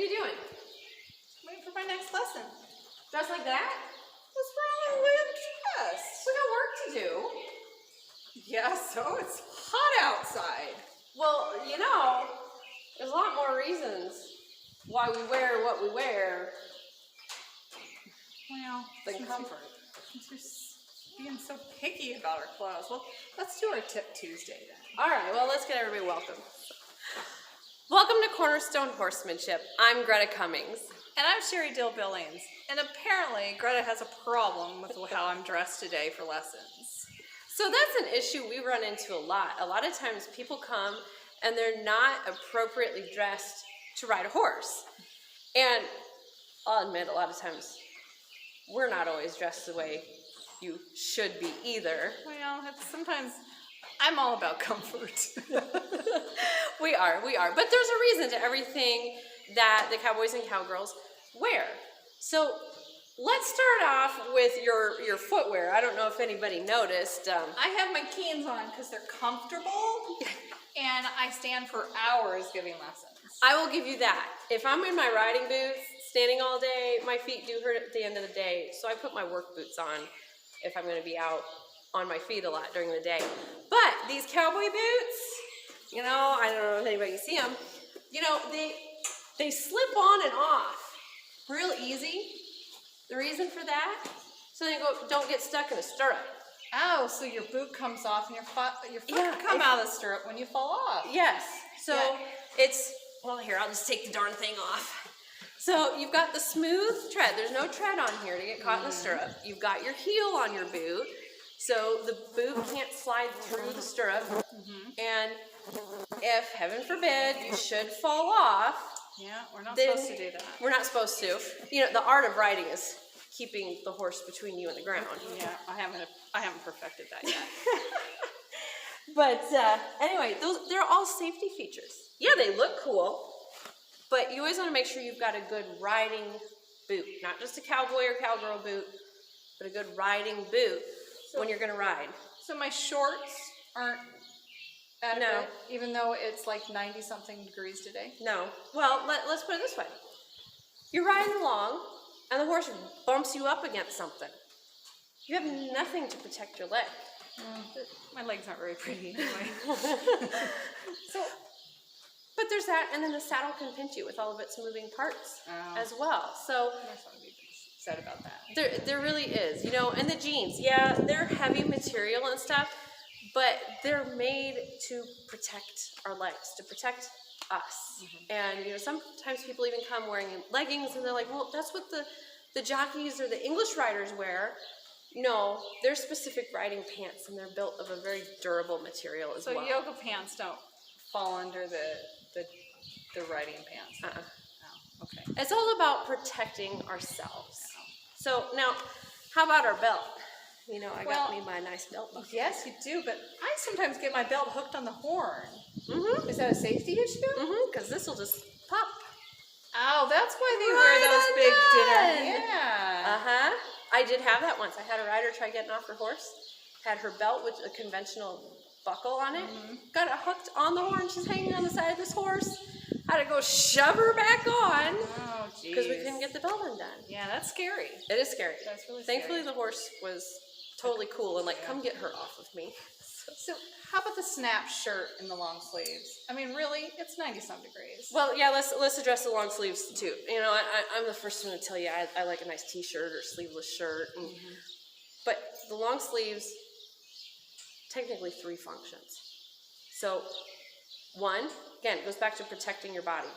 are you doing? Waiting for my next lesson. Dressed like that? What's wrong with the way I'm dressed? We got work to do. Yeah, so it's hot outside. Well, you know, there's a lot more reasons why we wear what we wear Well, than comfort. Since we're being so picky about our clothes, well, let's do our Tip Tuesday then. All right, well, let's get everybody welcome. Welcome to Cornerstone Horsemanship. I'm Greta Cummings. And I'm Sheri Billings. And apparently, Greta has a problem with how I'm dressed today for lessons. So that's an issue we run into a lot. A lot of times people come and they're not appropriately dressed to ride a horse. And I'll admit, a lot of times we're not always dressed the way you should be either. Well, sometimes I'm all about comfort. We are. But there's a reason to everything that the cowboys and cowgirls wear. So let's start off with your footwear. I don't know if anybody noticed. I have my Keens on because they're comfortable, and I stand for hours giving lessons. I will give you that. If I'm in my riding boots, standing all day, my feet do hurt at the end of the day, so I put my work boots on if I'm going to be out on my feet a lot during the day. But these cowboy boots, you know, I don't know if anybody can see them, you know, they slip on and off real easy. The reason for that, so they don't get stuck in a stirrup. Oh, so your boot comes off and your foot come out of the stirrup when you fall off. Yes. So it's, well, here, I'll just take the darn thing off. So you've got the smooth tread. There's no tread on here to get caught in the stirrup. You've got your heel on your boot, so the boot can't slide through the stirrup. And if, heaven forbid, you should fall off, yeah, we're not supposed to do that. We're not supposed to. You know, the art of riding is keeping the horse between you and the ground. Yeah, I haven't perfected that yet. But anyway, they're all safety features. Yeah, they look cool, but you always want to make sure you've got a good riding boot, not just a cowboy or cowgirl boot, but a good riding boot when you're going to ride. So my shorts aren't adequate, even though it's like 90-something degrees today? No. Well, let's put it this way. You're riding along, and the horse bumps you up against something. You have nothing to protect your leg. My legs aren't very pretty anyway. But there's that, and then the saddle can pinch you with all of its moving parts as well. So There's something to be said about that. There really is, you know. And the jeans, yeah, they're heavy material and stuff, but they're made to protect our legs, to protect us. And you know, sometimes people even come wearing leggings, and they're like, well, that's what the jockeys or the English riders wear. No, they're specific riding pants, and they're built of a very durable material as well. So yoga pants don't fall under the riding pants? Oh, okay. It's all about protecting ourselves. So now, how about our belt? You know, I got me my nice belt buckle. Yes, you do, but I sometimes get my belt hooked on the horn. Is that a safety issue? Because this will just pop. Oh, that's why they wear those big dinner. Yeah. I did have that once. I had a rider try getting off her horse, had her belt with a conventional buckle on it, got it hooked on the horn. She's hanging on the side of this horse. Had to go shove her back on because we couldn't get the belt undone. Yeah, that's scary. It is scary. That's really scary. Thankfully, the horse was totally cool and like, come get her off of me. So how about the snap shirt in the long sleeves? I mean, really, it's 90-some degrees. Well, yeah, let's address the long sleeves too. You know, I'm the first one to tell you I like a nice t-shirt or sleeveless shirt. But the long sleeves, technically 3 functions. So one, again, it goes back to protecting your body.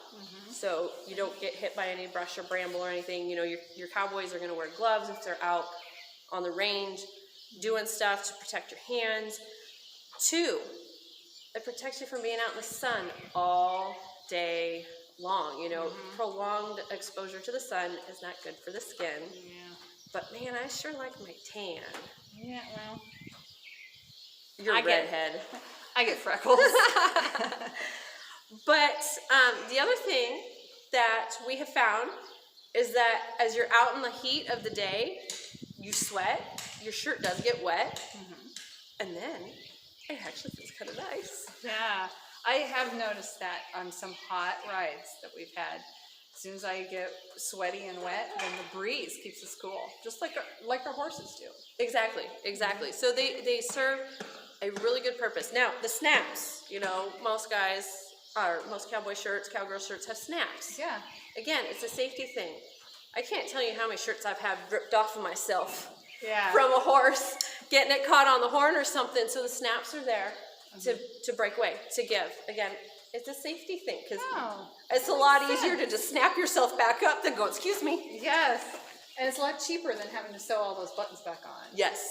So you don't get hit by any brush or bramble or anything. You know, your cowboys are going to wear gloves if they're out on the range doing stuff to protect your hands. 2, it protects you from being out in the sun all day long. You know, prolonged exposure to the sun is not good for the skin. Yeah. But man, I sure like my tan. Yeah, well. You're a redhead. I get freckles. But the other thing that we have found is that as you're out in the heat of the day, you sweat, your shirt does get wet, and then it actually feels kind of nice. Yeah, I have noticed that on some hot rides that we've had. As soon as I get sweaty and wet, then the breeze keeps us cool, just like our horses do. Exactly, exactly. So they serve a really good purpose. Now, the snaps, you know, most guys, or most cowboy shirts, cowgirl shirts have snaps. Yeah. Again, it's a safety thing. I can't tell you how many shirts I've had ripped off of myself Yeah. from a horse, getting it caught on the horn or something. So the snaps are there to break away, to give. Again, it's a safety thing because it's a lot easier to just snap yourself back up than go, excuse me. Yes. And it's a lot cheaper than having to sew all those buttons back on. Yes.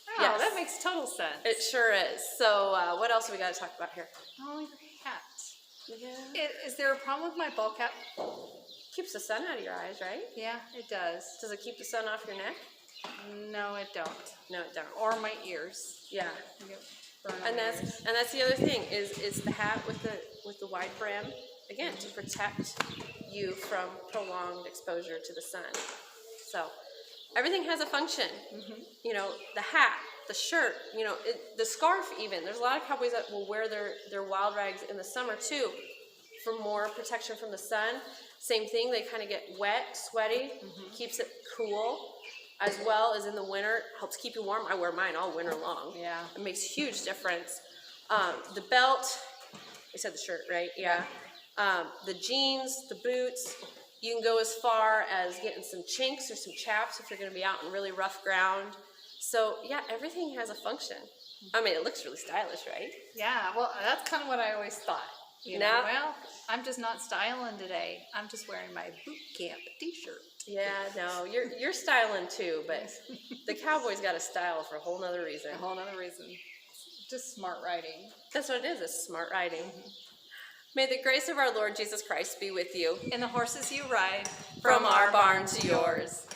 Oh, Yes. that makes total sense. It sure is. So what else have we got to talk about here? Oh, your hat. Yeah. Is there a problem with my ball cap? Keeps the sun out of your eyes, right? Yeah, it does. Does it keep the sun off your neck? No, it don't. No, it don't. Or my ears. Yeah. You get burned on And my ears. that's the other thing is the hat with the wide brim, again, to protect you from prolonged exposure to the sun. So everything has a function. You know, the hat, the shirt, you know, the scarf even. There's a lot of cowboys that will wear their wild rags in the summer too for more protection from the sun. Same thing, they kind of get wet, sweaty, keeps it cool, as well as in the winter, helps keep you warm. I wear mine all winter long. Yeah. It makes a huge difference. The belt, I said the shirt, right? Yeah. The jeans, the boots, you can go as far as getting some chinks or some chaps if you're going to be out in really rough ground. So, yeah, everything has a function. I mean, it looks really stylish, right? Yeah, well, that's kind of what I always thought. You know, Now- well, I'm just not styling today. I'm just wearing my boot camp t-shirt. Yeah, no, you're styling too, but the cowboy's got a style for a whole nother reason. A whole nother reason. Just smart riding. That's what it is, it's smart riding. May the grace of our Lord Jesus Christ be with you. And the horses you ride From our barn to yours.